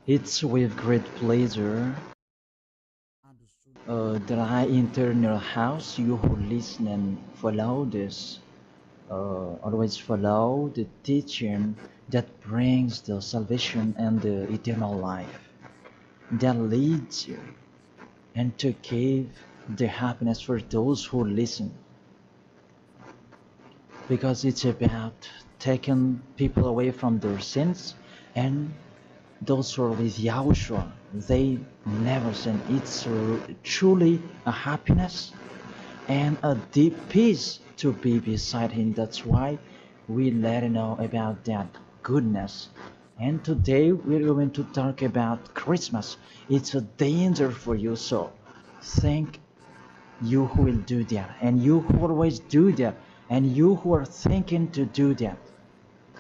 It's with great pleasure that I enter your house. You who listen and follow this, always follow the teaching that brings the salvation and the eternal life, that leads you and to give the happiness for those who listen. Because it's about taking people away from their sins, and those who are with Yahushua, they never sin. It's truly a happiness and a deep peace to be beside Him. That's why we let you know about that goodness. And today we're going to talk about Christmas. It's a danger for you, so thank you who will do that, and you who always do that, and you who are thinking to do that.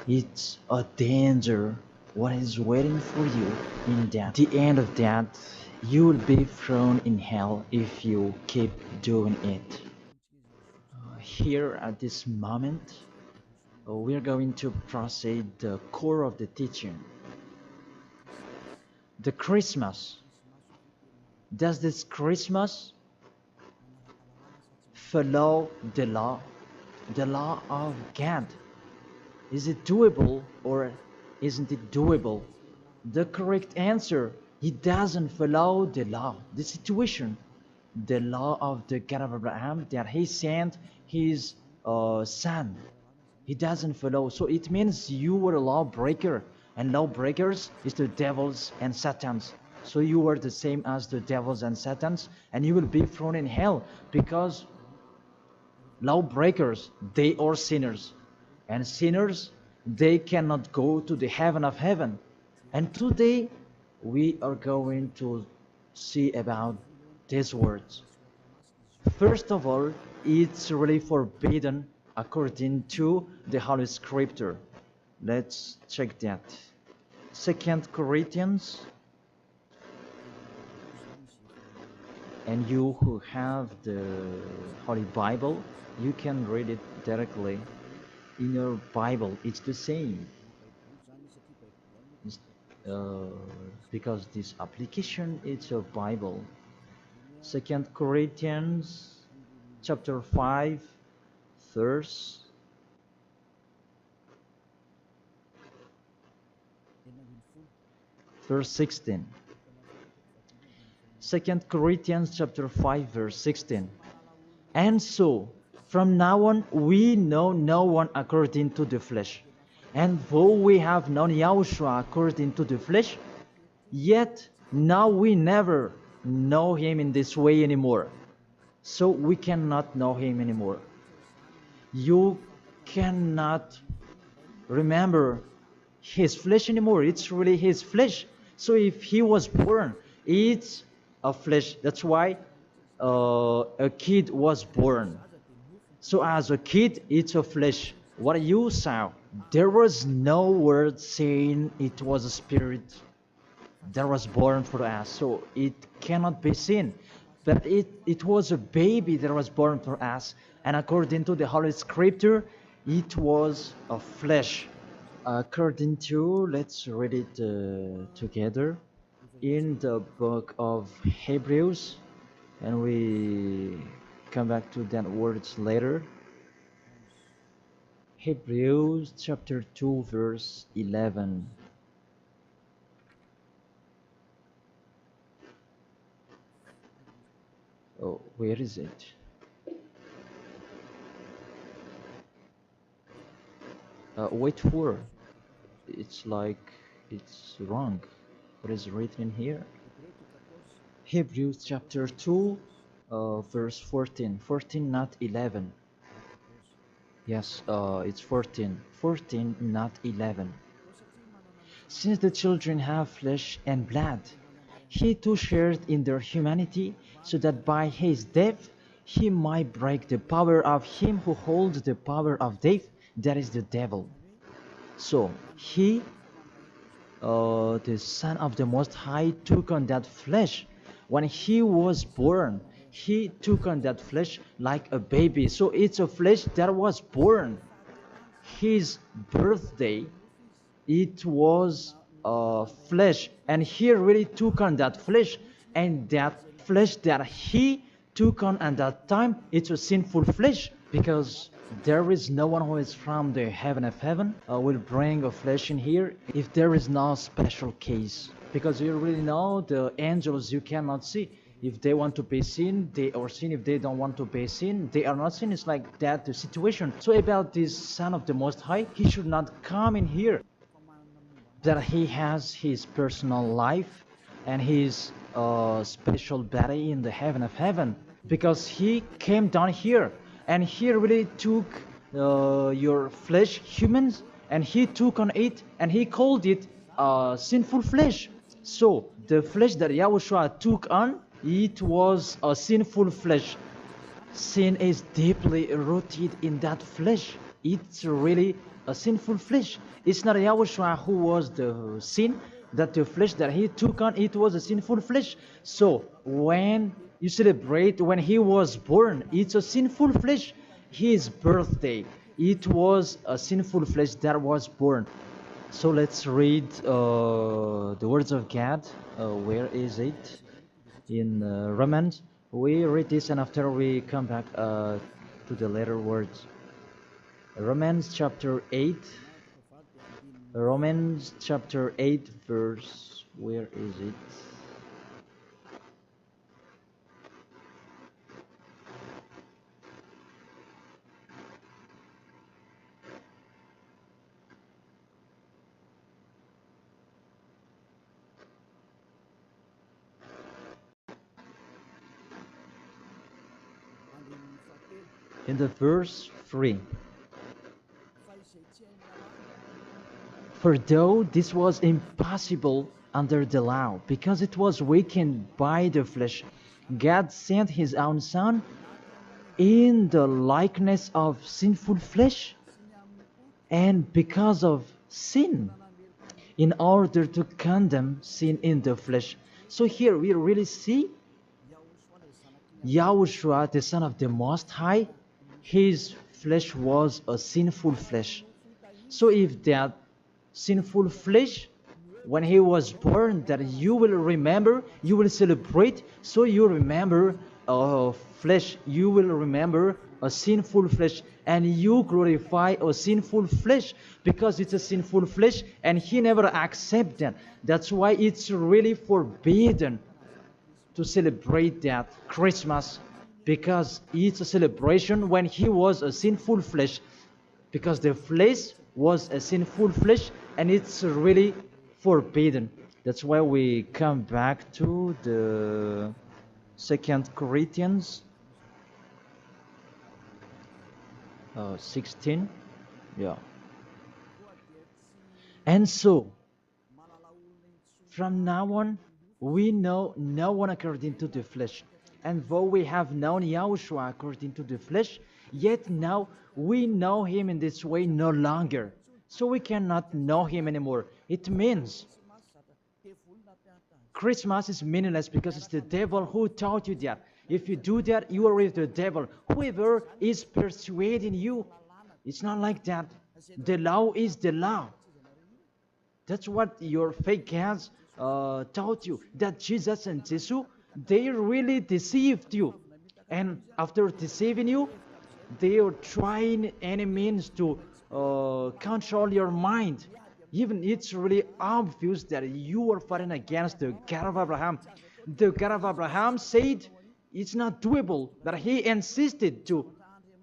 It's a danger what is waiting for you in that. The end of that, you will be thrown in hell if you keep doing it. Here at this moment, we are going to proceed the core of the teaching. The Christmas. Does this Christmas follow the law of God? Is it doable or isn't it doable? The correct answer, he doesn't follow the law, the situation, the law of the God of Abraham that he sent his son. He doesn't follow. So it means you were a lawbreaker, and lawbreakers is the devils and satans. So you are the same as the devils and satans, and you will be thrown in hell because lawbreakers, they are sinners, and sinners, they cannot go to the heaven of heaven. And today we are going to see about these words. First of all, it's really forbidden according to the Holy Scripture. Let's check that. 2 Corinthians, and you who have the Holy Bible, you can read it directly in your Bible. It's the same. Uh, because this application is a Bible. 2 Corinthians chapter 5 verse 16. 2 Corinthians chapter 5 verse 16. And so, from now on, we know no one according to the flesh. And though we have known Yahushua according to the flesh, yet now we never know him in this way anymore. So we cannot know him anymore. You cannot remember his flesh anymore. It's really his flesh. So if he was born, it's a flesh. That's why a kid was born. So as a kid, it's a flesh. What you saw, there was no word saying it was a spirit that was born for us. So it cannot be seen. But it was a baby that was born for us. And according to the Holy Scripture, it was a flesh. According to, let's read it together in the book of Hebrews, and we come back to that words later. Hebrews chapter 2 verse 11. Oh, where is it? Wait for. It's like it's wrong. What is written here? Hebrews chapter 2 verse 14. 14, not 11. Yes, it's 14. 14, not 11. Since the children have flesh and blood, he too shared in their humanity, so that by his death he might break the power of him who holds the power of death, that is the devil. So he, the Son of the Most High, took on that flesh. When he was born, he took on that flesh like a baby. So it's a flesh that was born. His birthday, it was flesh, and he really took on that flesh, and that flesh that he took on at that time, it's a sinful flesh, because there is no one who is from the heaven of heaven will bring a flesh in here if there is no special case, because you really know the angels you cannot see. If they want to be seen, they are seen. If they don't want to be seen, they are not seen. It's like that the situation. So about this Son of the Most High, he should not come in here, that he has his personal life and his special body in the heaven of heaven, because he came down here and he really took your flesh, humans, and he took on it and he called it sinful flesh. So the flesh that Yahushua took on, it was a sinful flesh. Sin is deeply rooted in that flesh. It's really a sinful flesh. It's not Yahushua who was the sin, that the flesh that he took on, it was a sinful flesh. So when you celebrate when he was born, it's a sinful flesh. His birthday, it was a sinful flesh that was born. So let's read the words of God. Where is it? In Romans. We read this and after we come back to the later words. Romans chapter 8. Romans chapter 8 verse. Where is it? In the verse 3. For though this was impossible under the law, because it was weakened by the flesh, God sent his own Son in the likeness of sinful flesh, and because of sin, in order to condemn sin in the flesh. So here we really see Yahushua, the Son of the Most High, his flesh was a sinful flesh. So if that sinful flesh, when he was born, that you will remember, you will celebrate, so you remember flesh, you will remember a sinful flesh, and you glorify a sinful flesh, because it's a sinful flesh, and he never accepts that. That's why it's really forbidden to celebrate that Christmas, because it's a celebration when he was a sinful flesh, because the flesh was a sinful flesh, and it's really forbidden. That's why we come back to the 2 Corinthians 16. Yeah. And so from now on, we know no one according to the flesh. And though we have known Yahushua according to the flesh, yet now we know him in this way no longer. So we cannot know him anymore. It means Christmas is meaningless because it's the devil who taught you that. If you do that, you are with the devil. Whoever is persuading you, it's not like that. The law is the law. That's what your fake gods taught you, that Jesus and Jesus, they really deceived you. And after deceiving you, they are trying any means to control your mind. Even it's really obvious that you are fighting against the God of Abraham. The God of Abraham said it's not doable, but he insisted to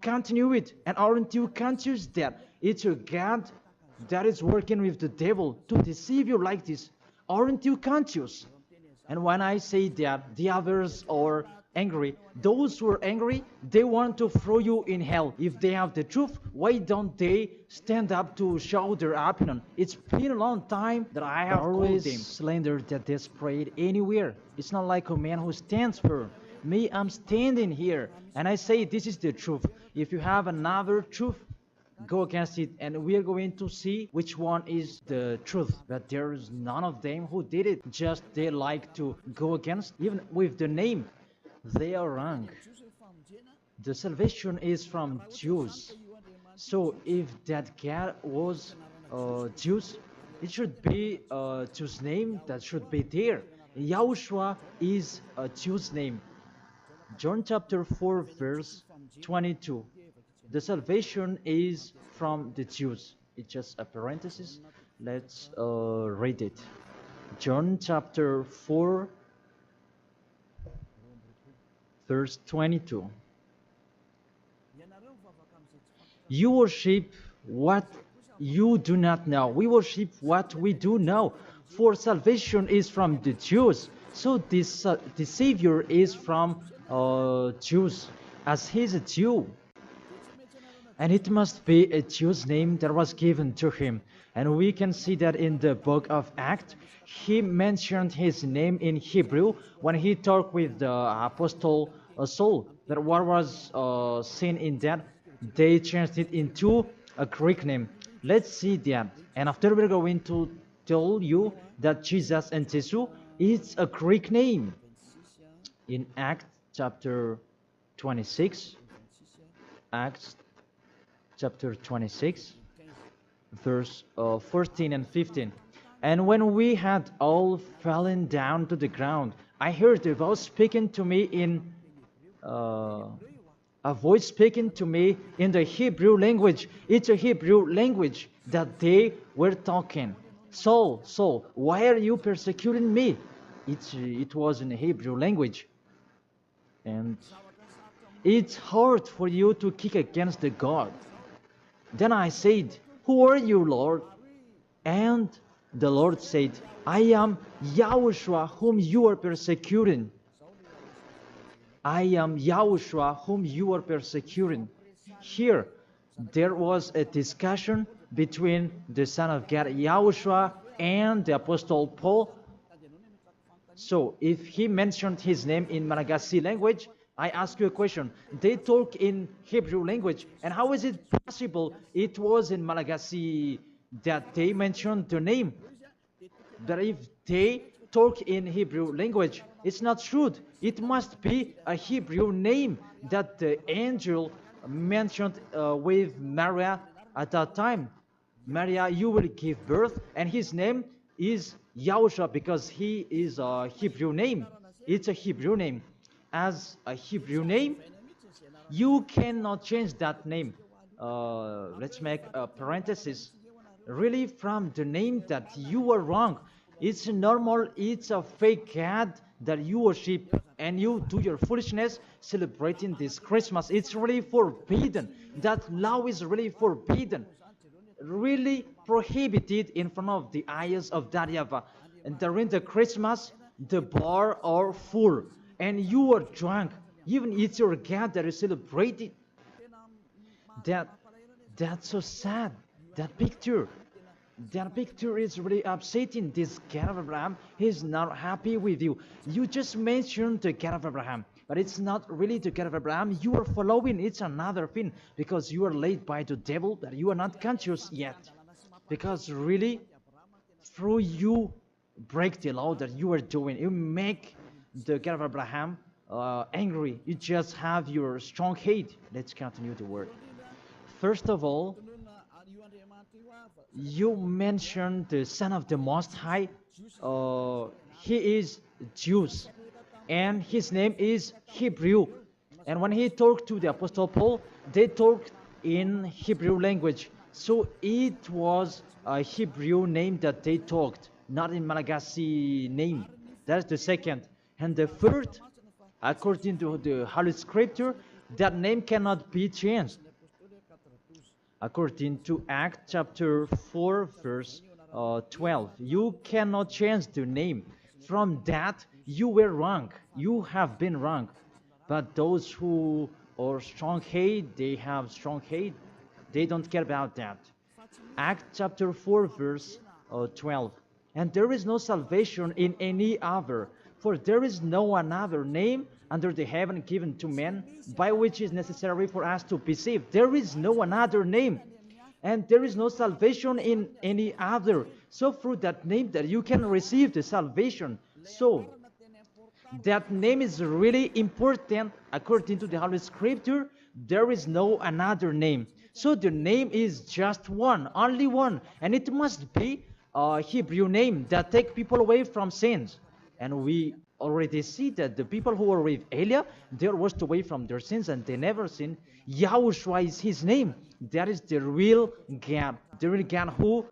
continue it. And aren't you conscious that it's your God that is working with the devil to deceive you like this? Aren't you conscious? And when I say that the others are angry, those who are angry, they want to throw you in hell. If they have the truth, why don't they stand up to show their opinion? It's been a long time that I have always called them slander that they spread anywhere. It's not like a man who stands firm. Me, I'm standing here, and I say this is the truth. If you have another truth, go against it, and we are going to see which one is the truth. But there is none of them who did it. Just they like to go against, even with the name. They are wrong. The salvation is from Jews. So if that God was Jews, It should be a Jew's name that should be there. Yahushua is a Jew's name. John chapter 4 verse 22. The salvation is from the Jews. It's just a parenthesis. Let's read it. John chapter 4 verse 22. You worship what you do not know. We worship what we do know. For salvation is from the Jews. So this the Savior is from Jews, as he's a Jew. And it must be a Jew's name that was given to him. And we can see that in the book of Acts. He mentioned his name in Hebrew when he talked with the apostle Saul. That what was seen in that, they changed it into a Greek name. Let's see that. And after we're going to tell you that Jesus and Jesus is a Greek name. In Acts chapter 26, Acts chapter 26, verse 14 and 15. And when we had all fallen down to the ground, I heard a voice speaking to me in the Hebrew language. It's a Hebrew language that they were talking. Saul, Saul, why are you persecuting me? It was in the Hebrew language. And it's hard for you to kick against the God. Then I said, who are you, Lord? And the Lord said, I am YAHOSHUA whom you are persecuting. I am YAHOSHUA whom you are persecuting. Here, there was a discussion between the Son of God, YAHOSHUA, and the Apostle Paul. So, if he mentioned his name in Malagasy language, I ask you a question. They talk in Hebrew language, and how is it possible it was in Malagasy that they mentioned the name? That if they talk in Hebrew language, it's not true. It must be a Hebrew name that the angel mentioned with Maria at that time. Maria, you will give birth, and his name is YAHOSHUA because he is a Hebrew name. It's a Hebrew name. As a Hebrew name, you cannot change that name. Let's make a parenthesis. Really, from the name that you are wrong. It's normal, it's a fake God that you worship and you do your foolishness celebrating this Christmas. It's really forbidden. That law is really forbidden. Really prohibited in front of the eyes of that YAHVAH. And during the Christmas, the bar are full and you are drunk. Even it's your God that is celebrated. That's so sad. That picture is really upsetting. This God of Abraham, he's not happy with you. You just mentioned the God of Abraham, but it's not really the God of Abraham you are following. It's another thing, because you are led by the devil that you are not conscious yet. Because really, through you break the law that you are doing, you make the God of Abraham angry. You just have your strong hate. Let's continue the word. First of all, you mentioned the Son of the Most High. He is Jews, and his name is Hebrew. And when he talked to the Apostle Paul, they talked in Hebrew language. So it was a Hebrew name that they talked, not in Malagasy name. That's the second. And the third, according to the Holy Scripture, that name cannot be changed. According to Acts chapter 4, verse 12, you cannot change the name. From that, you were wrong. You have been wrong. But those who are strong hate, they have strong hate. They don't care about that. Acts chapter 4, verse 12. And there is no salvation in any other, for there is no another name under the heaven given to men by which is necessary for us to be saved. There is no another name, and there is no salvation in any other. So through that name that you can receive the salvation. So that name is really important according to the Holy Scripture. There is no another name. So the name is just one, only one, and it must be Hebrew name that take people away from sins. And we already see that the people who were with Elia, they were washed away from their sins and they never sinned. Yahushua is his name. That is the real God. The real God who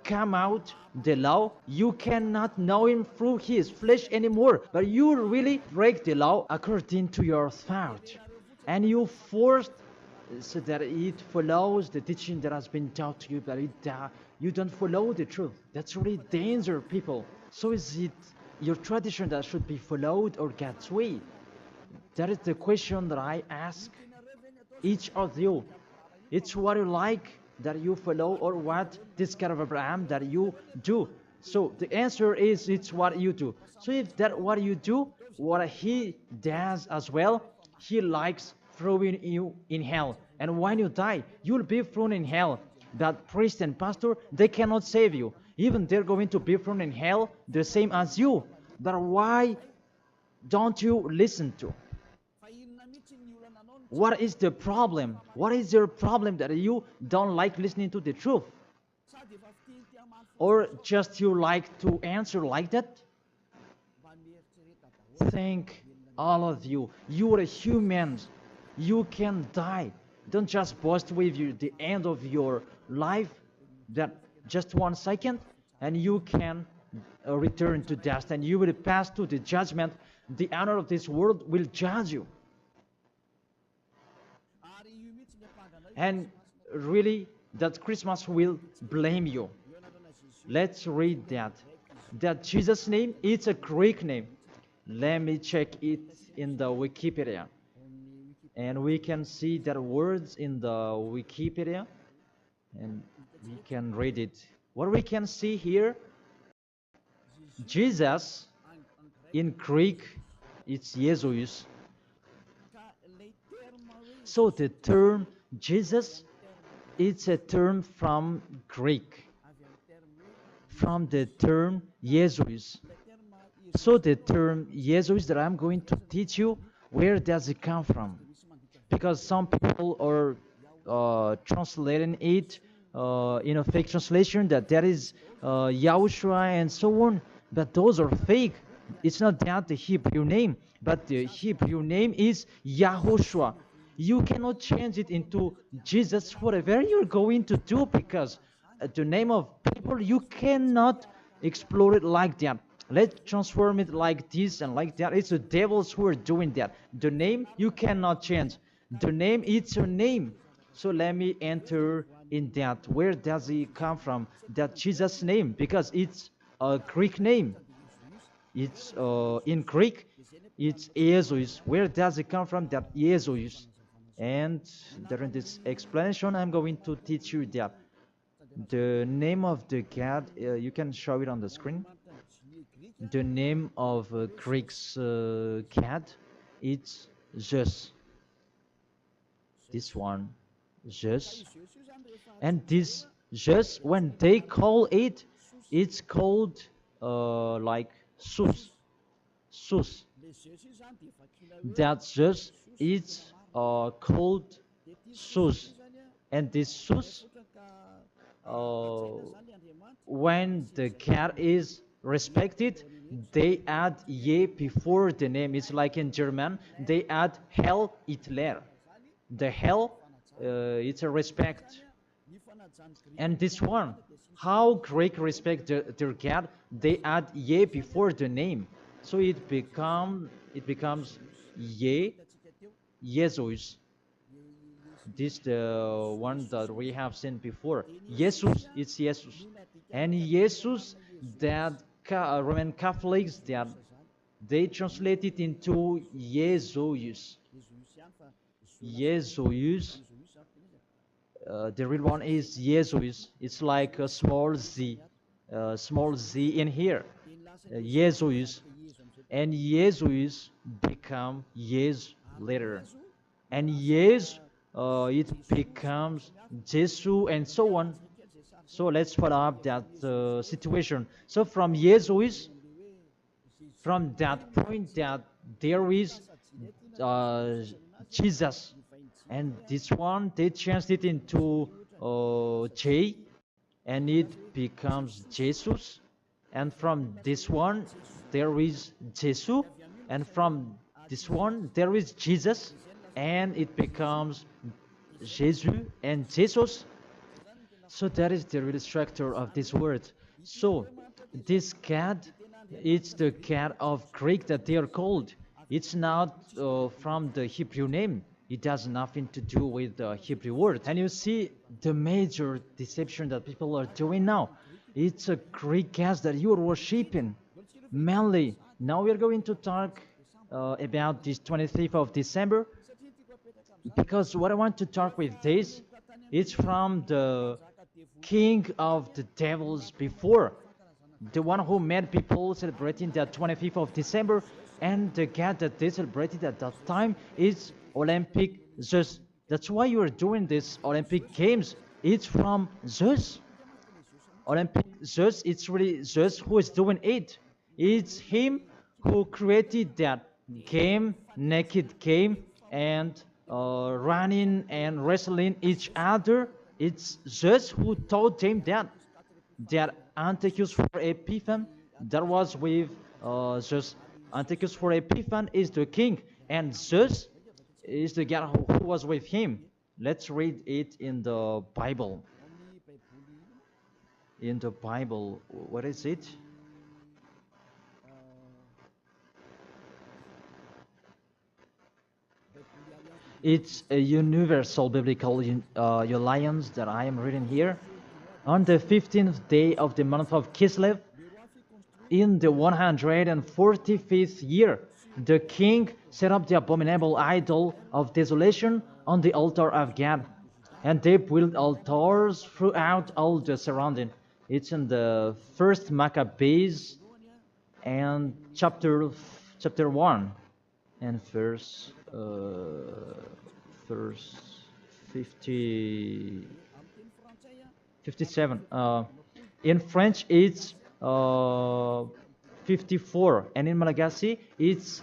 come out the law. You cannot know him through his flesh anymore. But you really break the law according to your thought. And you forced so that it follows the teaching that has been taught to you, but you don't follow the truth. That's really danger, people. So is it your tradition that should be followed or God's way? That is the question that I ask each of you. It's what you like that you follow or what this God of Abraham that you do. So the answer is it's what you do. So if that what you do, what he does as well, he likes throwing you in hell. And when you die, you'll be thrown in hell. That priest and pastor, they cannot save you. Even they're going to be thrown in hell the same as you. But why don't you listen to? What is the problem? What is your problem that you don't like listening to the truth? Or just you like to answer like that? Think all of you. You are humans. You can die. Don't just boast with you the end of your life, that just 1 second, and you can return to dust, and you will pass to the judgment. The honor of this world will judge you. And really, that Christmas will blame you. Let's read that. That Jesus' name, it's a Greek name. Let me check it in the Wikipedia. And we can see that words in the Wikipedia. And we can read it. What we can see here, Jesus, in Greek, it's Jesus. So the term Jesus, it's a term from Greek, from the term Jesus. So the term Jesus that I'm going to teach you, where does it come from? Because some people are translating it in a fake translation that is Yahushua and so on, but those are fake. It's not that the Hebrew name, but the Hebrew name is YAHOSHUA. You cannot change it into Jesus, whatever you're going to do, because the name of people, you cannot explore it like that. Let's transform it like this and like that. It's the devils who are doing that. The name, you cannot change. The name, it's your name. So let me enter in that. Where does it come from? That Jesus' name, because it's a Greek name. It's in Greek, it's Jesus. Where does it come from? That Jesus. And during this explanation, I'm going to teach you that the name of the cat, you can show it on the screen. The name of Greek's cat, it's Zeus. This one, Zeus. And this Zeus, when they call it, it's called like Sus. Sus. That Zeus, it's called Sus. And this Sus, when the cat is respected, they add ye before the name. It's like in German, they add Hell Hitler. The hell, it's a respect. And this one, how Greek respect their cat, they add ye before the name. So it becomes ye, Jesus. This the one that we have seen before. Jesus, it's Jesus. And Jesus, that Roman Catholics, that they translate it into Jesus. Jesus. The real one is Jesus. It's like a small z in here. Jesus. And Jesus become Yes later. And Yes, it becomes Jesu and so on. So let's follow up that situation. So from Jesus, from that point that there is Jesus, and this one they changed it into J, and it becomes Jesus, and from this one there is Jesus, and from this one there is Jesus, and it becomes Jesus and Jesus. So that is the real structure of this word. So this God, it's the God of Greek that they are called. It's not from the Hebrew name. It has nothing to do with the Hebrew word. And you see the major deception that people are doing now. It's a Greek God that you are worshiping. Mainly, now we are going to talk about this 23rd of December, because what I want to talk with this is from the king of the devils before, the one who made people celebrating the 25th of December, and the god that they celebrated at that time is Olympic Zeus. That's why you are doing this Olympic Games. It's from Zeus. Olympic Zeus, it's really Zeus who is doing it. It's him who created that game, naked game, and running and wrestling each other. It's Zeus who taught them that Antiochus for Epiphan, that was with Zeus. Antiochus for Epiphan is the king, and Zeus is the god who was with him. Let's read it in the Bible. In the Bible, what is it? It's a universal biblical alliance that I am reading here. On the 15th day of the month of Kislev, in the 145th year, the king set up the abominable idol of desolation on the altar of God, and they built altars throughout all the surrounding. It's in the first Maccabees and chapter 1 and verse 57. In French it's 54, and in Malagasy it's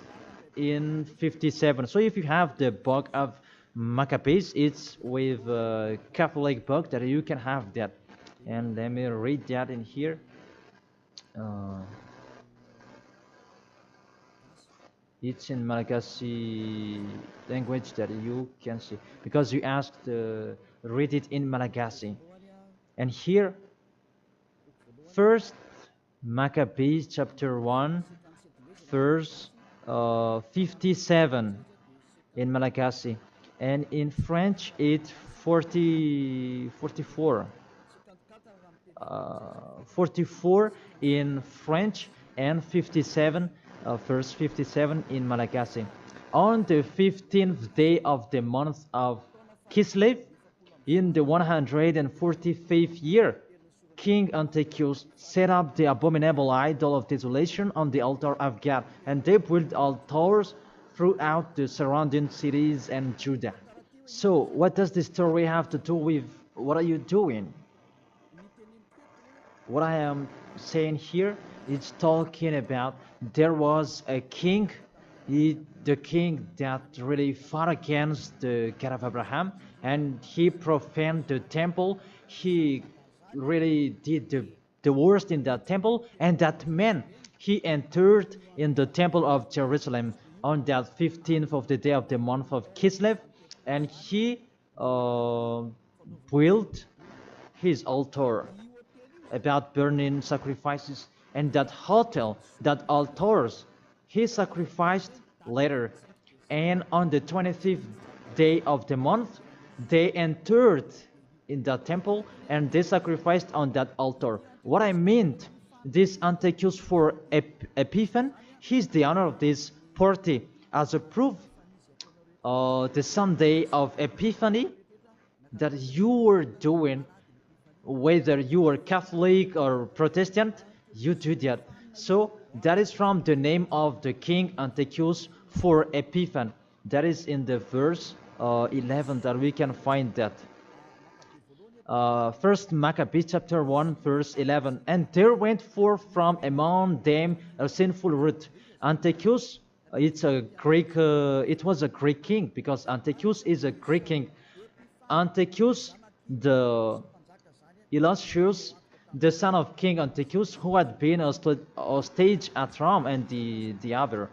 in 57. So if you have the book of Maccabees, it's with a Catholic book that you can have that. And let me read that in here. It's in Malagasy language that you can see, because you asked read it in Malagasy. And here, first Maccabees chapter 1, verse 57 in Malagasy, and in French it's 44 in French, and 57 verse 57 in Malagasy. On the 15th day of the month of Kislev, in the 145th year, King Antiochus set up the abominable idol of desolation on the altar of God, and they built altars throughout the surrounding cities and Judah. So, what does this story have to do with what are you doing? What I am saying here is talking about there was a king, the king that really fought against the God of Abraham, and he profaned the temple. He really did the worst in that temple, and that man, he entered in the temple of Jerusalem on that 15th of the day of the month of Kislev, and he built his altar about burning sacrifices, and that altars he sacrificed later. And on the 25th day of the month, they entered in that temple and they sacrificed on that altar. What I meant, this Antiochus for Epiphan, he's the owner of this party. As a proof, the Sunday of Epiphany that you were doing, whether you are Catholic or Protestant, you do that. So that is from the name of the king Antiochus for Epiphan. That is in the verse 11 that we can find that. First Maccabees chapter 1 verse 11. And there went forth from among them a sinful root. Antiochus, it was a Greek king, because Antiochus is a Greek king. Antiochus, Elasius, the son of King Antiochus, who had been a stage at Rome and the other.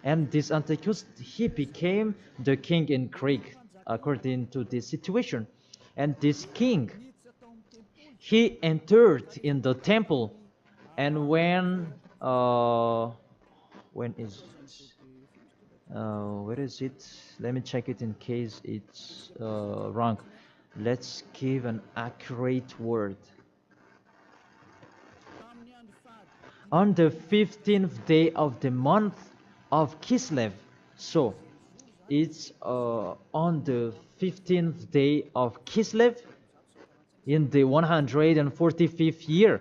And this Antiochus, he became the king in Greek, according to this situation. And this king, he entered in the temple, and when is where is it? Let me check it in case it's wrong. Let's give an accurate word. On the 15th day of the month of Kislev. So it's on the 15th day of Kislev in the 145th year.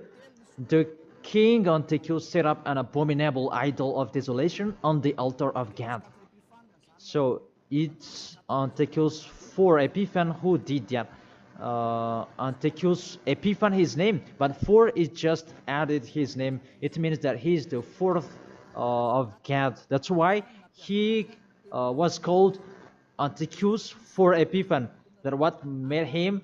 The king Antiochus set up an abominable idol of desolation on the altar of God. So it's Antiochus for Epiphan who did that. Antiochus Epiphan his name, but for it just added his name. It means that he is the fourth of God. That's why he was called Antiochus for Epiphan. That what made him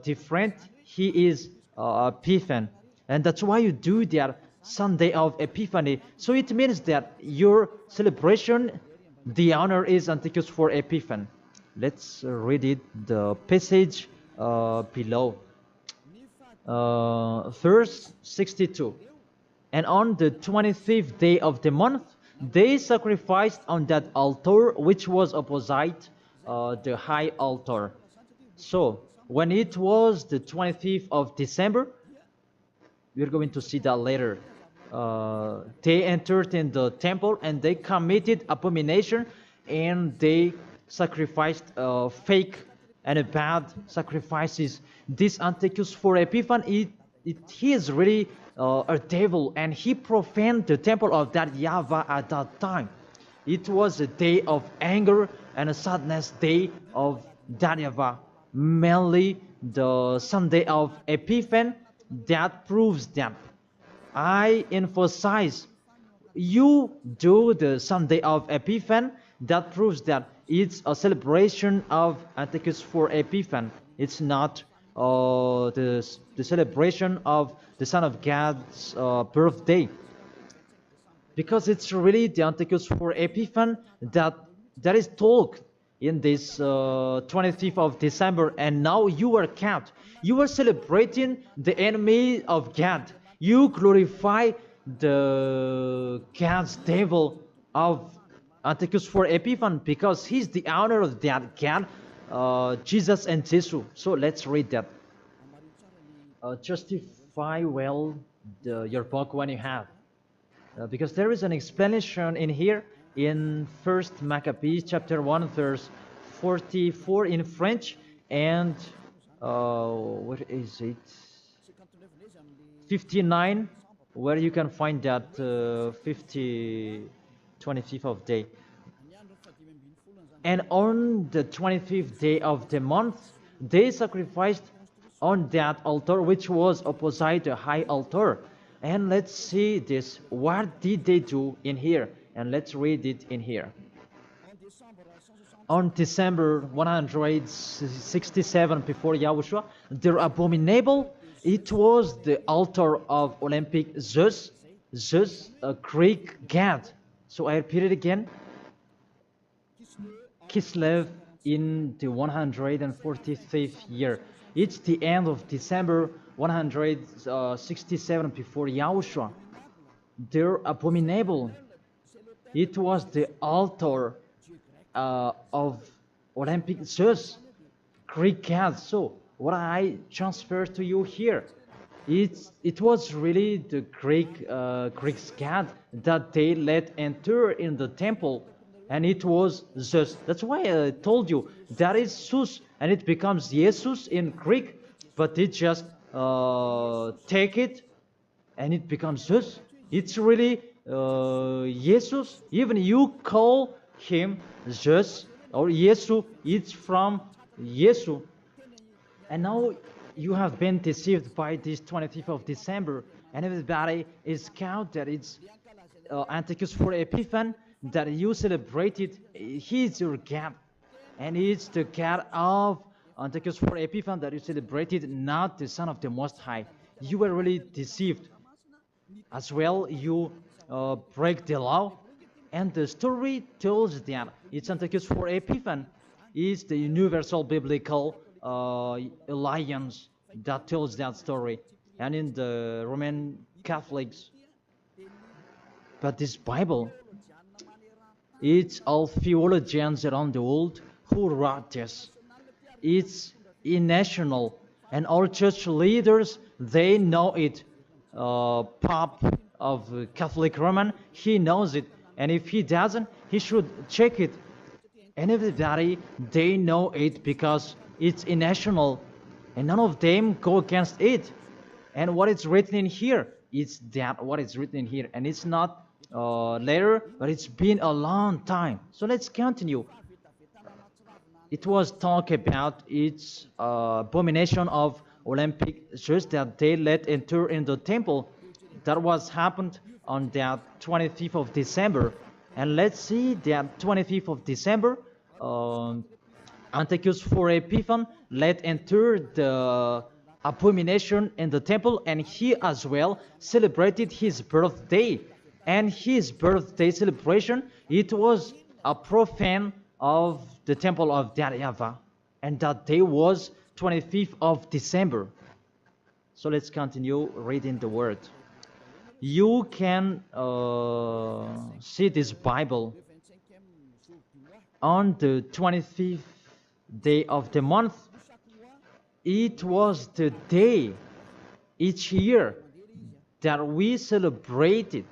different. He is Epiphan, and that's why you do that Sunday of Epiphany. So it means that your celebration, the honor is Antiochus for Epiphan. Let's read it, the passage below. Verse 62. And on the 25th day of the month, they sacrificed on that altar which was opposite the high altar. So when it was the 25th of December, we're going to see that later. They entered in the temple and they committed abomination, and they sacrificed fake and bad sacrifices. This Antiochus for Epiphan, he is really a devil, and he profaned the temple of that YAHVAH at that time. It was a day of anger and a sadness day of that YAHVAH. Mainly the Sunday of Epiphan, that proves that. I emphasize, you do the Sunday of Epiphan, that proves that it's a celebration of Antiochus for Epiphan. It's not the celebration of the Son of God's birthday. Because it's really the Antiochus for Epiphan that is told in this 25th of December, and now you are kept. You are celebrating the enemy of God. You glorify the God's devil of Antiochus for Epiphan, because he's the honor of that God, Jesus and Jesus. So let's read that. Justify well your book when you have. Because there is an explanation in here in 1st Maccabees chapter 1 verse 44 in French, and what is it, 59, where you can find that 25th of day. And on the 25th day of the month, they sacrificed on that altar which was opposite the high altar. And let's see this. What did they do in here? And let's read it in here. On December 167 before Yahushua, their abominable, it was the altar of Olympic Zeus, a Greek god. So I repeat it again. Kislev in the 145th year. It's the end of December 167 before Yahushua. Their abominable, it was the altar of Olympic Zeus, Greek god. So what I transfer to you here, it was really the Greek god that they let enter in the temple, and it was Zeus. That's why I told you that is Zeus, and it becomes Jesus in Greek, but they just take it and it becomes Zeus. It's really Jesus. Even you call him Zeus or Yesu, it's from Yesu. And now you have been deceived by this 25th of December, and everybody is count that it's Antiochus for Epiphan, that you celebrated. He is your God, and it's the God of Antiochus for Epiphan that you celebrated not the Son of the Most High. You were really deceived. As well, you break the law. And the story tells that it's Antiochus for Epiphan is the universal biblical alliance that tells that story. And in the Roman Catholics, but this Bible, it's all theologians around the world who wrote this. It's national, and all church leaders, they know it. Pope of Catholic Roman, he knows it, and if he doesn't, he should check it. And everybody, they know it because it's national, and none of them go against it. And what is written in here, it's that what is written in here, and it's not later, but it's been a long time. So let's continue. It was talk about its abomination of Olympic Jews that they let enter in the temple. That was happened on that 25th of December. And let's see that 25th of December, Antiochus for Epiphan let enter the abomination in the temple, and he as well celebrated his birthday. And his birthday celebration, it was a profane of the temple of YAHVAH, and that day was 25th of December. So let's continue reading the word. You can see this Bible on the 25th day of the month. It was the day each year that we celebrated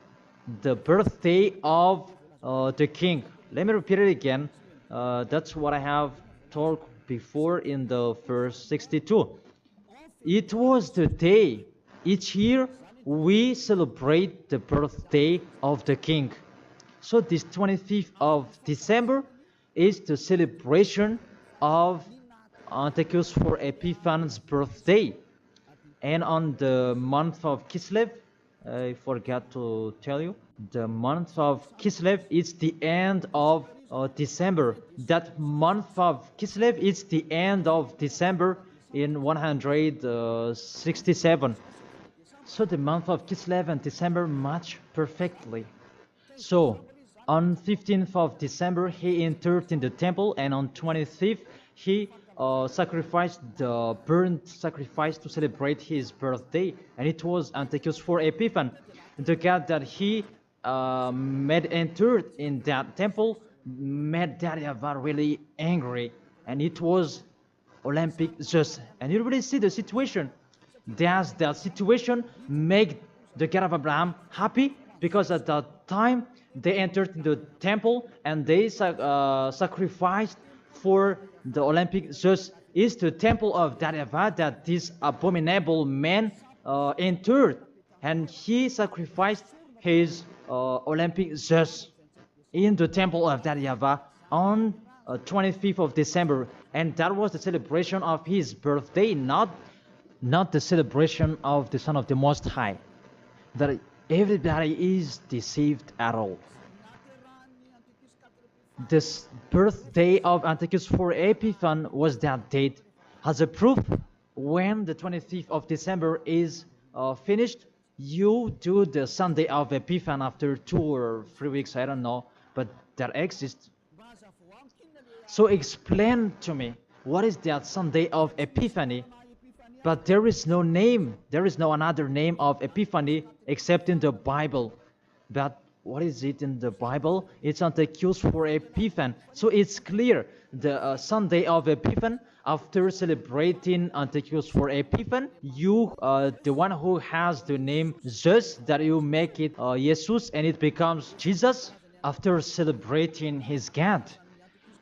the birthday of the king. Let me repeat it again. That's what I have told before in the verse 62. It was the day each year we celebrate the birthday of the king. So this 25th of December is the celebration of Antiochus for Epiphan's birthday. And on the month of Kislev, I forgot to tell you, the month of Kislev is the end of December. That month of Kislev is the end of December in 167. So the month of Kislev and December match perfectly. So on 15th of December he entered in the temple, and on 25th he sacrificed the burnt sacrifice to celebrate his birthday, and it was Antiochus for Epiphan. The God that he made entered in that temple made YAHVAH really angry, and it was Olympic Zeus. And you really see the situation. Does that situation make the God of Abraham happy? Because at that time they entered the temple and they sacrificed for the Olympic Zeus. Is the temple of YAHVAH that this abominable man entered, and he sacrificed his Olympic Zeus in the temple of YAHVAH on 25th of December, and that was the celebration of his birthday, not the celebration of the Son of the Most High. That everybody is deceived at all. This birthday of Antiochus for Epiphan was that date. As a proof, when the 25th of December is finished, you do the Sunday of Epiphan after 2 or 3 weeks, I don't know, but that exists. So explain to me, what is that Sunday of Epiphany? But there is no name, there is no another name of Epiphany except in the Bible. But what is it in the Bible? It's Antiochus for Epiphan. So it's clear, the Sunday of Epiphan, after celebrating Antiochus for Epiphan, you, the one who has the name Zeus, that you make it Jesus, and it becomes Jesus, after celebrating his God.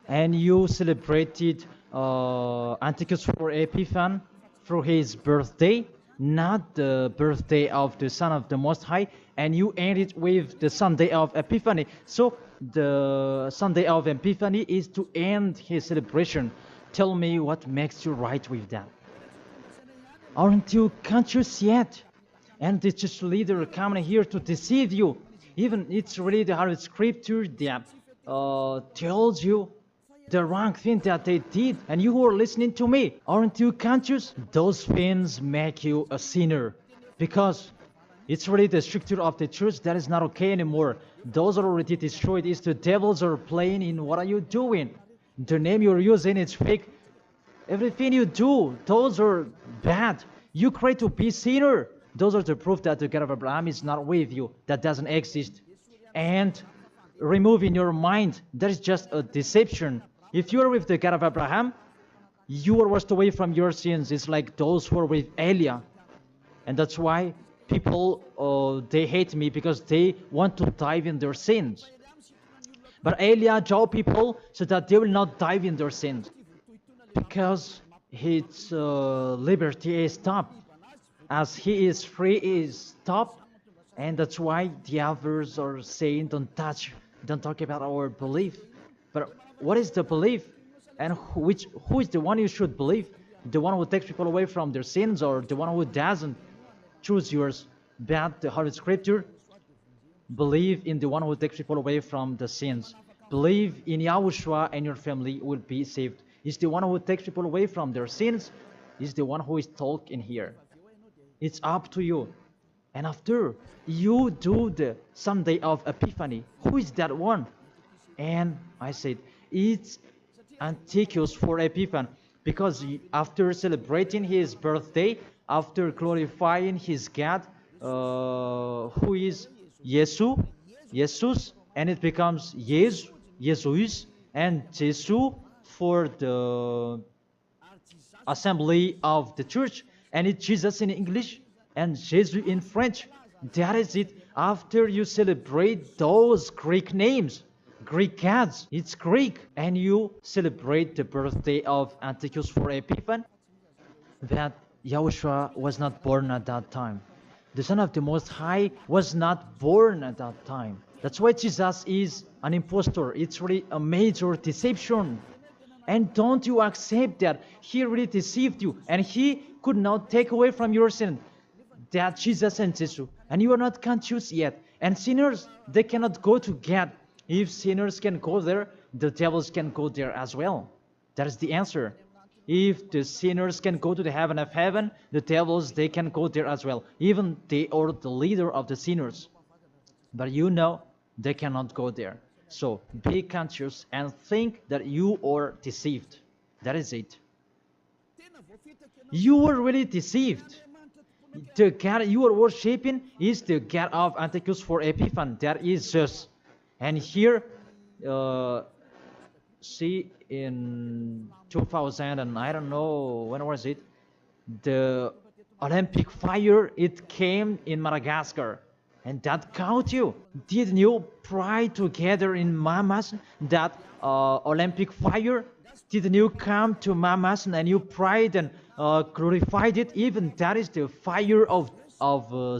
And you celebrated Antiochus for Epiphan through his birthday, not the birthday of the Son of the Most High, and you end it with the Sunday of Epiphany. So the Sunday of Epiphany is to end his celebration. Tell me what makes you right with that. Aren't you conscious yet? And the church leader coming here to deceive you. Even it's really the Holy Scripture that tells you the wrong thing that they did, and you who are listening to me, aren't you conscious? Those things make you a sinner, because it's really the structure of the church that is not okay anymore. Those are already destroyed. It's the devils are playing in. What are you doing? The name you're using is fake. Everything you do, those are bad. You pray to be sinner. Those are the proof that the God of Abraham is not with you. That doesn't exist. And remove in your mind, that is just a deception. If you are with the God of Abraham, you are washed away from your sins. It's like those who are with Eliah. And that's why people, they hate me, because they want to dive in their sins. But Eliah told people so that they will not dive in their sins, because his liberty is stopped. As he is free, he is stopped. And that's why the others are saying, don't talk about our belief. But what is the belief? And who is the one you should believe? The one who takes people away from their sins, or the one who doesn't? Choose yours. But the Holy Scripture, believe in the one who takes people away from the sins. Believe in YAHOSHUA, and your family will be saved. It's the one who takes people away from their sins. Is the one who is talking here. It's up to you. And after you do the Sunday of Epiphany, who is that one? And I said, it's Antiochus for Epiphany, because after celebrating his birthday, after glorifying his God, who is Jesus, and it becomes Jesus, and Jesus for the assembly of the church, and it's Jesus in English and Jesus in French. That is it. After you celebrate those Greek names, Greek gods, it's Greek, and you celebrate the birthday of Antiochus for Epiphany, that YAHOSHUA was not born at that time. The Son of the Most High was not born at that time. That's why Jesus is an impostor. It's really a major deception. And don't you accept that he really deceived you, and he could not take away from your sin, that Jesus and Jesus, and you are not conscious yet. And sinners, they cannot go to God. If sinners can go there, the devils can go there as well. That is the answer. If the sinners can go to the heaven of heaven, the devils, they can go there as well. Even they are the leader of the sinners. But you know, they cannot go there. So be conscious and think that you are deceived. That is it. You were really deceived. The God you are worshipping is the God of Antiochus for Epiphany. That is Zeus. And here, see, in 2000, and I don't know, when was it? The Olympic fire, it came in Madagascar. And that caught you. Didn't you pray together in Mamas that Olympic fire? Didn't you come to Mamas and you prayed and glorified it? Even that is the fire of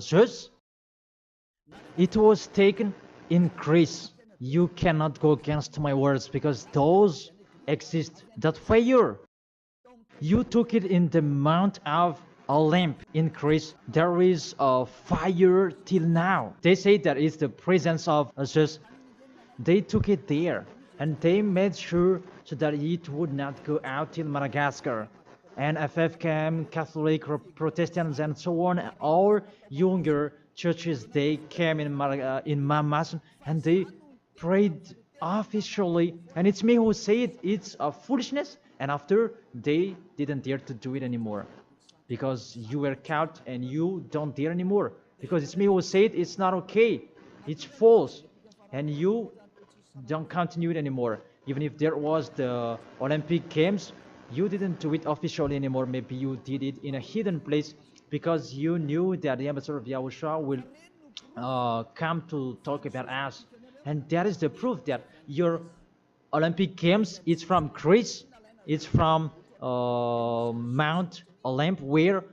Zeus. It was taken in Greece. You cannot go against my words, because those exist. That fire, you took it in the Mount of Olymp in Greece. There is a fire till now. They say that it's the presence of Zeus. They took it there, and they made sure so that it would not go out till Madagascar. And FFKM, Catholic, Protestants, and so on, all younger churches, they came in Mamas, and they prayed officially. And it's me who say it, it's a foolishness. And after, they didn't dare to do it anymore, because you were caught and you don't dare anymore, because it's me who said it's not okay, it's false, and you don't continue it anymore. Even if there was the Olympic Games, you didn't do it officially anymore. Maybe you did it in a hidden place, because you knew that the ambassador of YAHOSHUA will come to talk about us. And that is the proof that your Olympic Games is from Greece, it's from Mount Olymp, where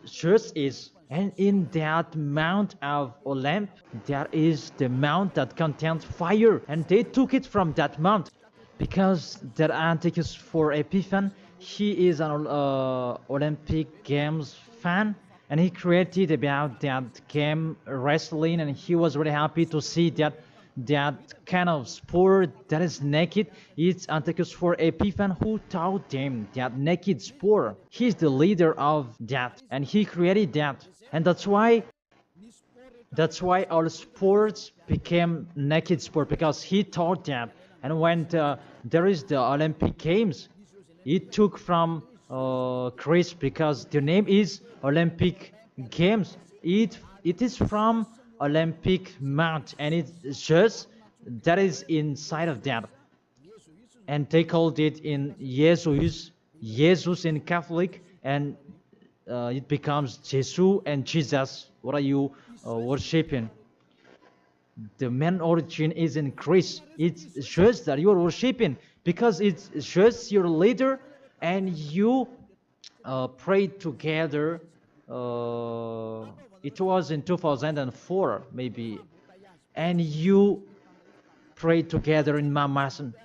Zeus is. And in that Mount of Olymp, there is the mount that contains fire. And they took it from that mount, because that Antiochus for Epiphany, he is an Olympic Games fan, and he created about that game wrestling, and he was really happy to see that that kind of sport that is naked. It's Antiochus for Epiphan who taught them that naked sport. He's the leader of that, and he created that, and that's why all sports became naked sport, because he taught that. And when there is the Olympic Games, it took from Greece, because the name is Olympic Games. It is from Olympic Mount, and it's just that is inside of that. And they called it in Jesus in Catholic, and it becomes Jesus and Jesus. What are you worshiping? The main origin is in Greece. It's just that you are worshiping, because it's just your leader, and you pray together. It was in 2004 maybe, and you pray together in Mamasan.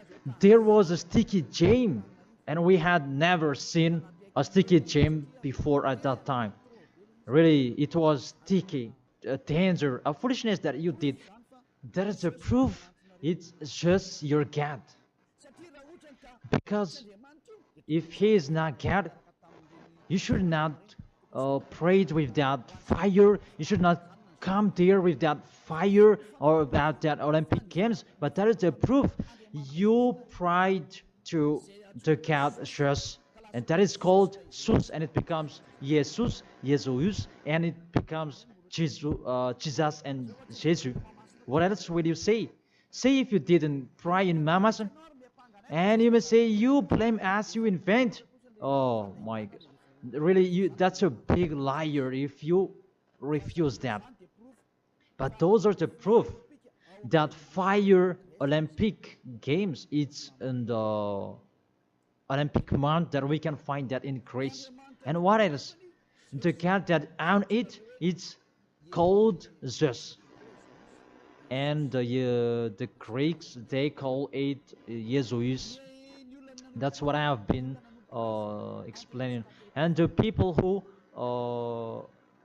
There was a sticky jam, and we had never seen a sticky jam before at that time. Really, it was sticky, a danger, a foolishness that you did. That is a proof it's just your God. Because if he is not God, you should not pray with that fire. You should not come there with that fire or about that Olympic Games. But that is the proof you prayed to the God just, and that is called Jesus, and it becomes Jesus, and it becomes Jesus and Jesus. What else will you say? Say if you didn't pray in Mamasan, and you may say you blame us, you invent. Oh my God. Really, that's a big liar if you refuse that. But those are the proof that fire Olympic Games, it's in the Olympic month that we can find that in Greece. And what else? The God that on it, it's called Zeus. And the Greeks, they call it Jesus. That's what I have been explaining. And the people who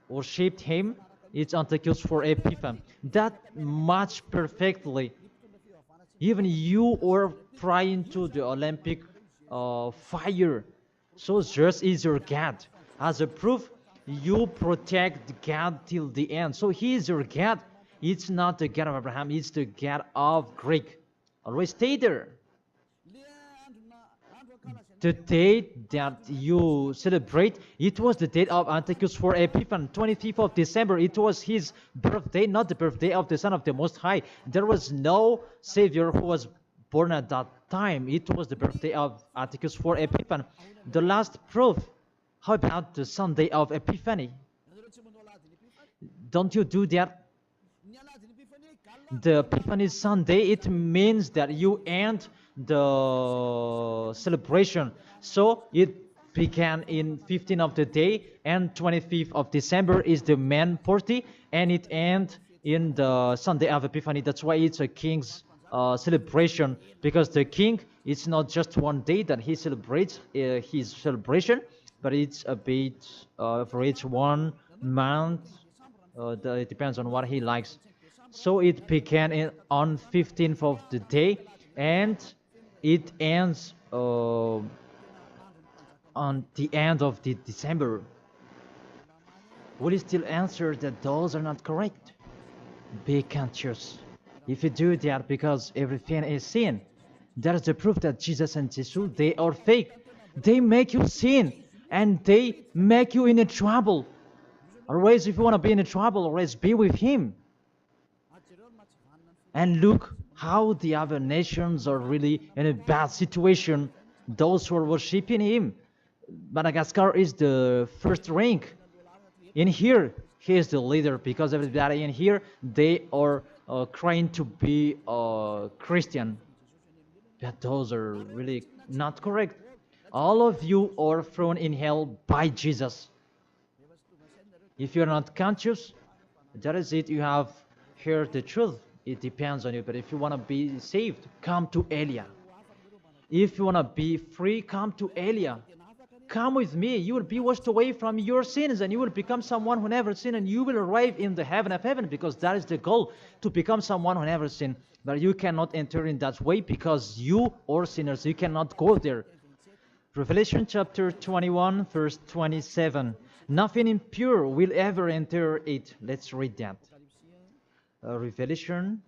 worshipped him, it's Antiochus for Epiphan. That much perfectly. Even you are praying to the Olympic fire. So Zeus is your God. As a proof, you protect God till the end. So he is your God. It's not the God of Abraham, it's the God of Greek. Always stay there. The date that you celebrate, it was the date of Antiochus for Epiphan, 25th of December. It was his birthday, not the birthday of the Son of the Most High. There was no Savior who was born at that time. It was the birthday of Antiochus for Epiphan. The last proof, how about the Sunday of Epiphany? Don't you do that? The Epiphany Sunday, it means that you end the celebration. So it began in 15th of the day, and 25th of December is the main party, and it ends in the Sunday of Epiphany. That's why it's a king's celebration, because the king, it's not just one day that he celebrates his celebration, but it's a bit for each 1 month. It depends on what he likes. So it began on 15th of the day, and it ends on the end of the December. Will you still answer that those are not correct? Be conscious. If you do that, because everything is sin, that is the proof that Jesus and Jesus, they are fake. They make you sin, and they make you in a trouble. Always, if you want to be in a trouble, always be with him. And look how the other nations are really in a bad situation. Those who are worshipping him. Madagascar is the first rank. In here, he is the leader, because everybody in here, they are trying to be Christian. But those are really not correct. All of you are thrown in hell by Jesus. If you're not conscious, that is it. You have heard the truth. It depends on you. But if you want to be saved, come to Elia. If you want to be free, come to Elia. come with me. You will be washed away from your sins, and you will become someone who never sinned, and you will arrive in the heaven of heaven, because that is the goal, to become someone who never sinned. But you cannot enter in that way, because you are sinners. You cannot go there. Revelation chapter 21, verse 27. Nothing impure will ever enter it. Let's read that. Revelation.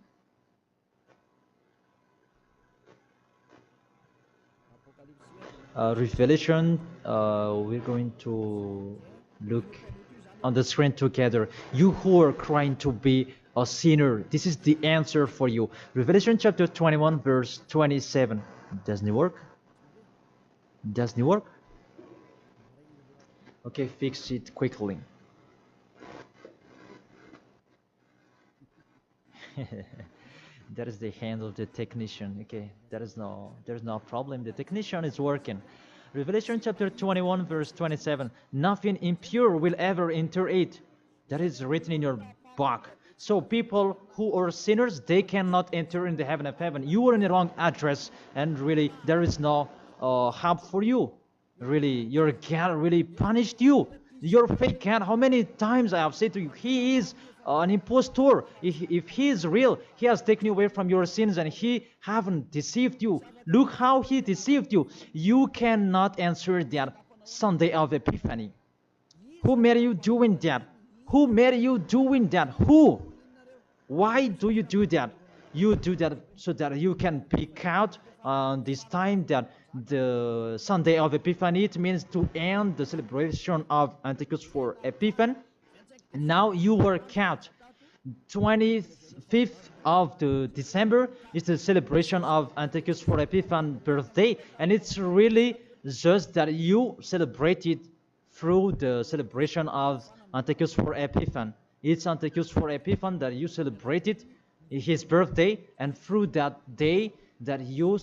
We're going to look on the screen together. You who are trying to be a sinner, this is the answer for you. Revelation chapter 21, verse 27. Doesn't it work? Doesn't it work? Okay, fix it quickly. That is the hand of the technician. Okay, there's no problem. The technician is working. Revelation chapter 21, verse 27. Nothing impure will ever enter it. That is written in your book. So people who are sinners, they cannot enter in the heaven of heaven. You are in the wrong address, and really there is no help for you. Really, your God really punished you. Your fake God, how many times I have said to you, he is an impostor. If he is real, he has taken you away from your sins, and he haven't deceived you. Look how he deceived you. You cannot answer that Sunday of Epiphany. Who made you doing that? Who made you doing that? Who? Why do you do that? You do that so that you can pick out this time that the Sunday of Epiphany. It means to end the celebration of Antichrist for Epiphany. Now you work out. 25th of the December is the celebration of Antichrist for Epiphany birthday, and it's really just that you celebrate it through the celebration of Antichrist for Epiphany. It's Antichrist for Epiphany that you celebrate it, his birthday, and through that day that you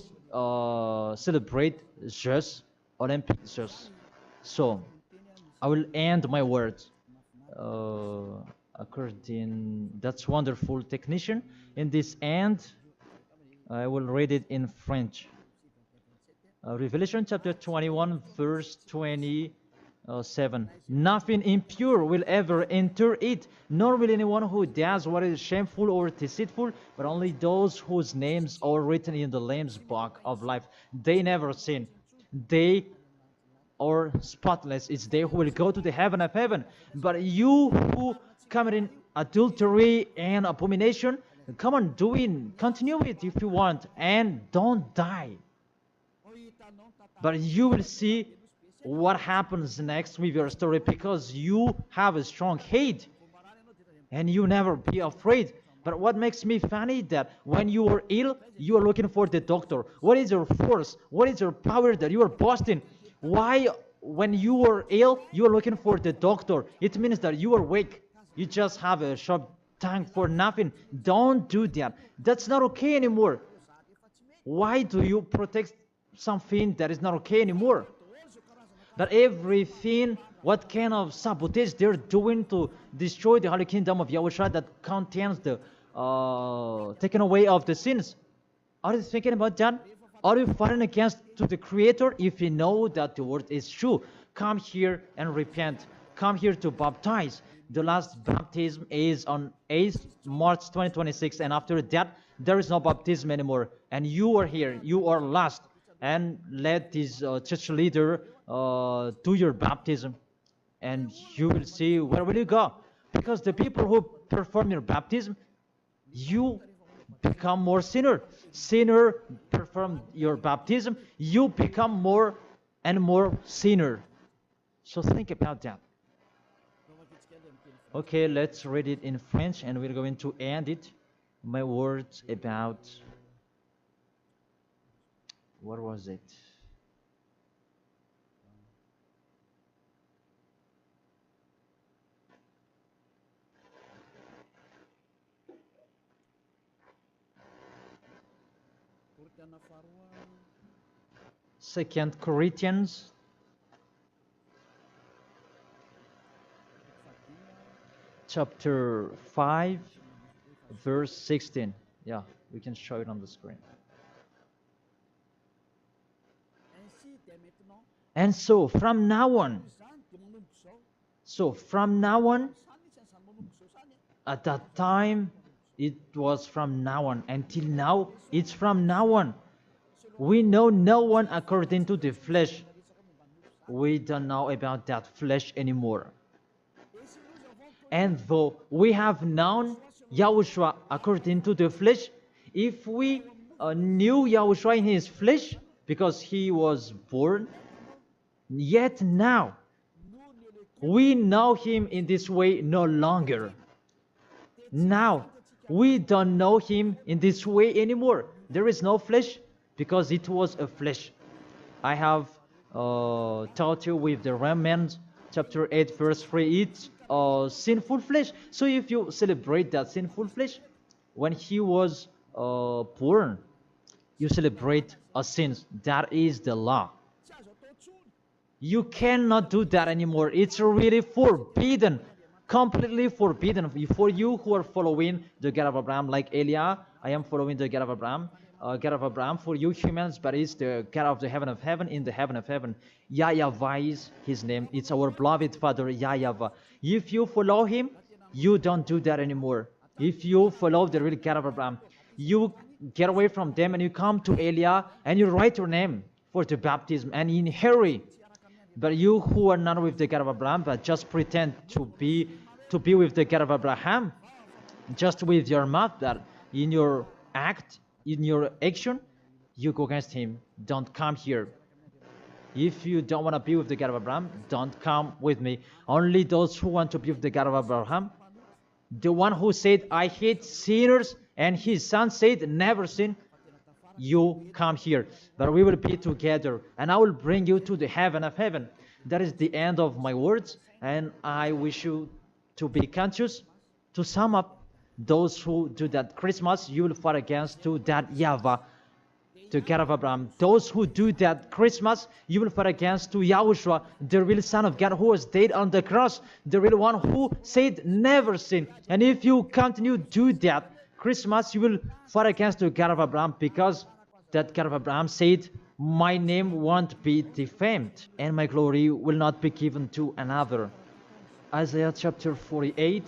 celebrate just Olympic just. So I will end my words according. That's wonderful, technician. In this end, I will read it in French. Revelation chapter 21, verse 27. Nothing impure will ever enter it, nor will anyone who does what is shameful or deceitful, but only those whose names are written in the Lamb's book of life. They never sin. They are spotless. It's they who will go to the heaven of heaven. But you who commit adultery and abomination, come on, continue it if you want, and don't die. But you will see what happens next with your story, because you have a strong hate and you never be afraid. But what makes me funny that when you are ill, you are looking for the doctor. What is your force? What is your power that you are boasting? Why, when you are ill, you are looking for the doctor? It means that you are weak. You just have a sharp tongue for nothing. Don't do that. That's not okay anymore. Why do you protect something that is not okay anymore? That everything, what kind of sabotage they're doing to destroy the Holy Kingdom of Yahushua that contains the taken away of the sins. Are you thinking about that? Are you fighting against to the Creator? If you know that the word is true, come here and repent. Come here to baptize. The last baptism is on 8th March 2026, and after that, there is no baptism anymore. And you are here. You are lost. And let this church leader do your baptism, and you will see where will you go. Because the people who perform your baptism, you become more sinner. Sinner perform your baptism, you become more and more sinner. So think about that. Okay, let's read it in French, and we're going to end it. My words about, what was it? Second Corinthians chapter 5 verse 16. Yeah, we can show it on the screen. And so from now on, at that time, it was from now on. Until now, it's from now on. We know no one according to the flesh. We don't know about that flesh anymore. And though we have known Yahushua according to the flesh, if we knew Yahushua in his flesh, because he was born, yet now we know him in this way no longer. Now we don't know him in this way anymore. There is no flesh because it was a flesh. I have taught you with the Romans chapter 8 verse 3, it's sinful flesh. So if you celebrate that sinful flesh, when he was born, you celebrate a sin. That is the law. You cannot do that anymore. It's really forbidden, completely forbidden. For you who are following the God of Abraham, like Elia, I am following the God of Abraham. God of Abraham, for you humans, but it's the God of the heaven of heaven, in the heaven of heaven. YAHVAH is his name. It's our beloved Father, YAHVAH. If you follow him, you don't do that anymore. If you follow the real God of Abraham, you get away from them and you come to Elia and you write your name for the baptism and in hurry. But you who are not with the God of Abraham, but just pretend to be with the God of Abraham, just with your mouth, that in your act, in your action, you go against him. Don't come here. If you don't want to be with the God of Abraham, don't come with me. Only those who want to be with the God of Abraham, the one who said, I hate sinners, and his son said, never sin, you come here. But we will be together, and I will bring you to the heaven of heaven. That is the end of my words, and I wish you to be conscious. To sum up, those who do that Christmas, you will fight against to that YAHVAH, the God of Abraham. Those who do that Christmas, you will fight against to Yahushua, the real Son of God who was dead on the cross, the real one who said never sin. And if you continue to do that Christmas, you will fight against the God of Abraham, because that God of Abraham said, my name won't be defamed and my glory will not be given to another. Isaiah chapter 48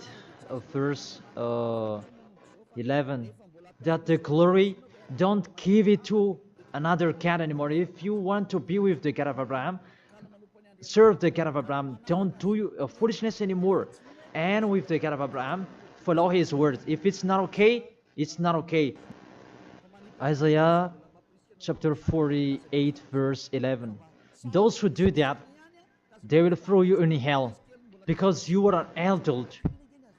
verse 11, that the glory, don't give it to another God anymore. If you want to be with the God of Abraham, serve the God of Abraham, don't do foolishness anymore. And with the God of Abraham, follow his words. If it's not okay, it's not okay. Isaiah chapter 48 verse 11, those who do that, they will throw you in hell, because you are an adult.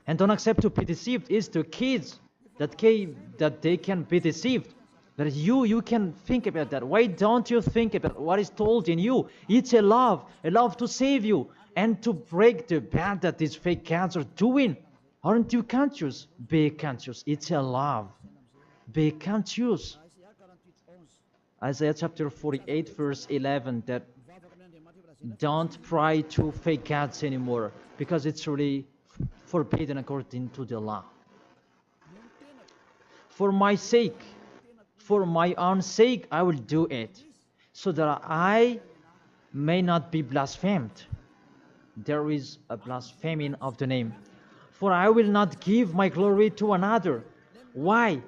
And don't accept to be deceived. It's the kids that they can be deceived. But you can think about that. Why don't you think about what is told in you? It's a love to save you and to break the bad that these fake gods are doing. Aren't you conscious? Be conscious. It's a love. Be conscious. Isaiah chapter 48 verse 11, that don't pray to fake gods anymore, because it's really forbidden according to the law. For my sake, for my own sake, I will do it, so that I may not be blasphemed. There is a blaspheming of the name. For I will not give my glory to another. Why?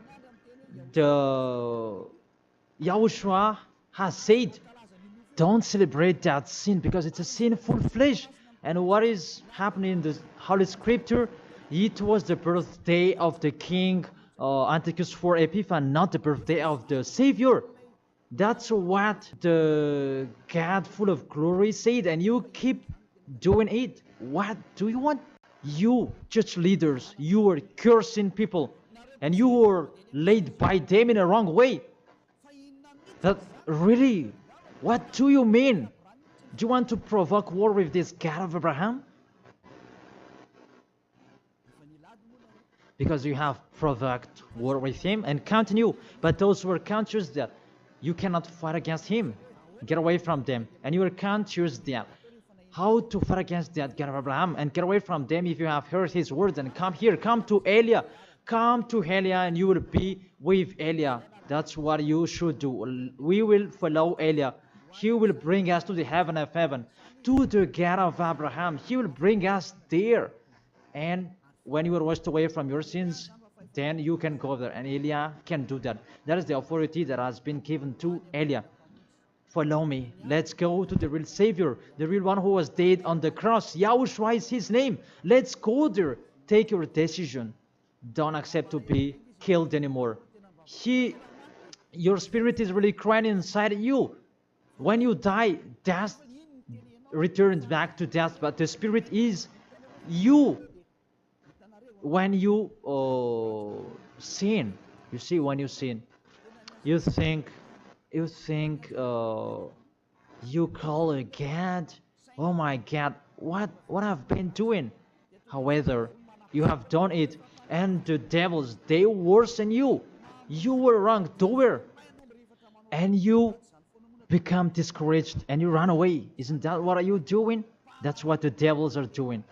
The Yahushua has said, don't celebrate that sin, because it's a sinful flesh. And what is happening in the Holy Scripture? It was the birthday of the king Antiochus IV Epiphanes, not the birthday of the Savior. That's what the God full of glory said, and you keep doing it. What do you want? You church leaders, you are cursing people, and you are led by them in a wrong way. That really, what do you mean? Do you want to provoke war with this God of Abraham? Because you have provoked war with him and continue. But those who are conscious that you cannot fight against him, get away from them. And you are conscious that how to fight against that God of Abraham and get away from them. If you have heard his words, and come here, come to Elia. Come to Elia and you will be with Elia. That's what you should do. We will follow Elia. He will bring us to the heaven of heaven, to the God of Abraham. He will bring us there. And when you are washed away from your sins, then you can go there. And Eliah can do that. That is the authority that has been given to Eliah. Follow me. Let's go to the real Savior, the real one who was dead on the cross. Yahushua is his name. Let's go there. Take your decision. Don't accept to be killed anymore. Your spirit is really crying inside you. When you die, death returns back to death, but the spirit is you. When you sin, you see, when you sin, you think you call a God, oh my God, what I've been doing. However, you have done it, and the devils, they worsen you. You were wrongdoer, and you become discouraged, and you run away. Isn't that what are you doing? That's what the devils are doing.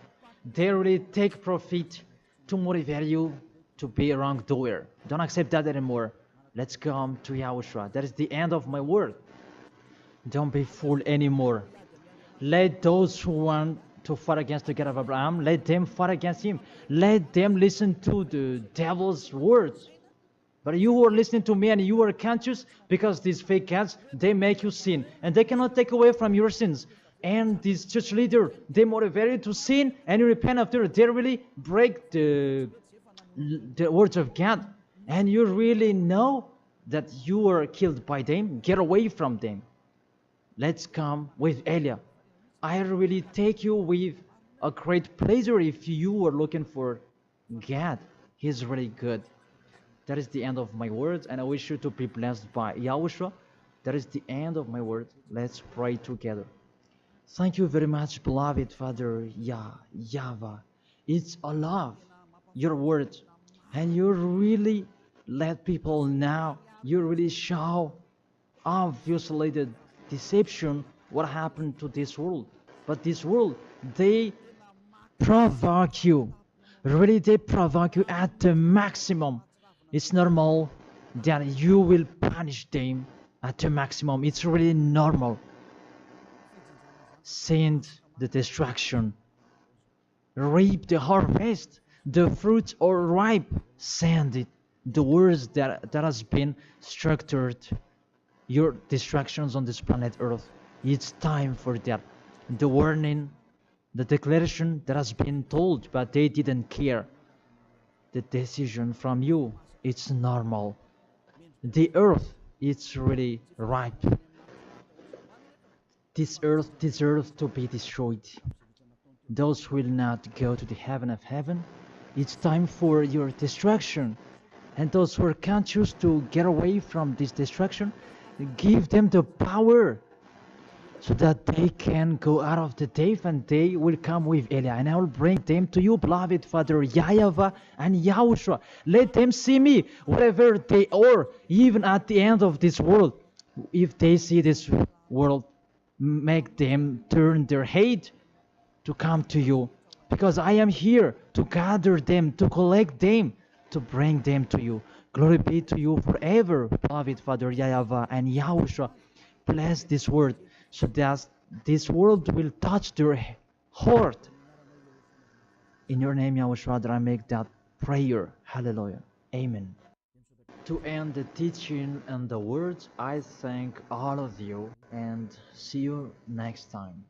They really take profit to motivate you to be a wrongdoer. Don't accept that anymore. Let's come to Yahushua. That is the end of my word. Don't be fooled anymore. Let those who want to fight against the God of Abraham, let them fight against him. Let them listen to the devil's words. But you who are listening to me and you are conscious, because these fake gods, they make you sin. And they cannot take away from your sins. And this church leader, they motivate you to sin, and you repent after. They really break the words of God. And you really know that you were killed by them. Get away from them. Let's come with Eliah. I really take you with a great pleasure if you are looking for God. He's really good. That is the end of my words, and I wish you to be blessed by Yahushua. That is the end of my words. Let's pray together. Thank you very much, beloved Father YAHVAH. It's a love, your words, and you really let people know. You really show obviously the deception, what happened to this world. But this world, they provoke you. Really, they provoke you at the maximum. It's normal that you will punish them at the maximum. It's really normal. Send the destruction. Reap the harvest. The fruits are ripe. Send it. The words that has been structured. Your destructions on this planet Earth. It's time for that. The warning, the declaration that has been told, but they didn't care. The decision from you, it's normal. The earth, it's really ripe. This earth deserves to be destroyed. Those will not go to the heaven of heaven. It's time for your destruction. And those who are conscious to get away from this destruction, give them the power so that they can go out of the cave, and they will come with Eliah. And I will bring them to you, beloved Father YAHVAH and Yahushua. Let them see me wherever they are, even at the end of this world. If they see this world, make them turn their head to come to you, because I am here to gather them, to collect them, to bring them to you. Glory be to you forever, beloved Father YAHVAH and Yahushua. Bless this word so that this world will touch their heart. In your name, Yahushua, that I make that prayer. Hallelujah. Amen. To end the teaching and the words, I thank all of you, and see you next time.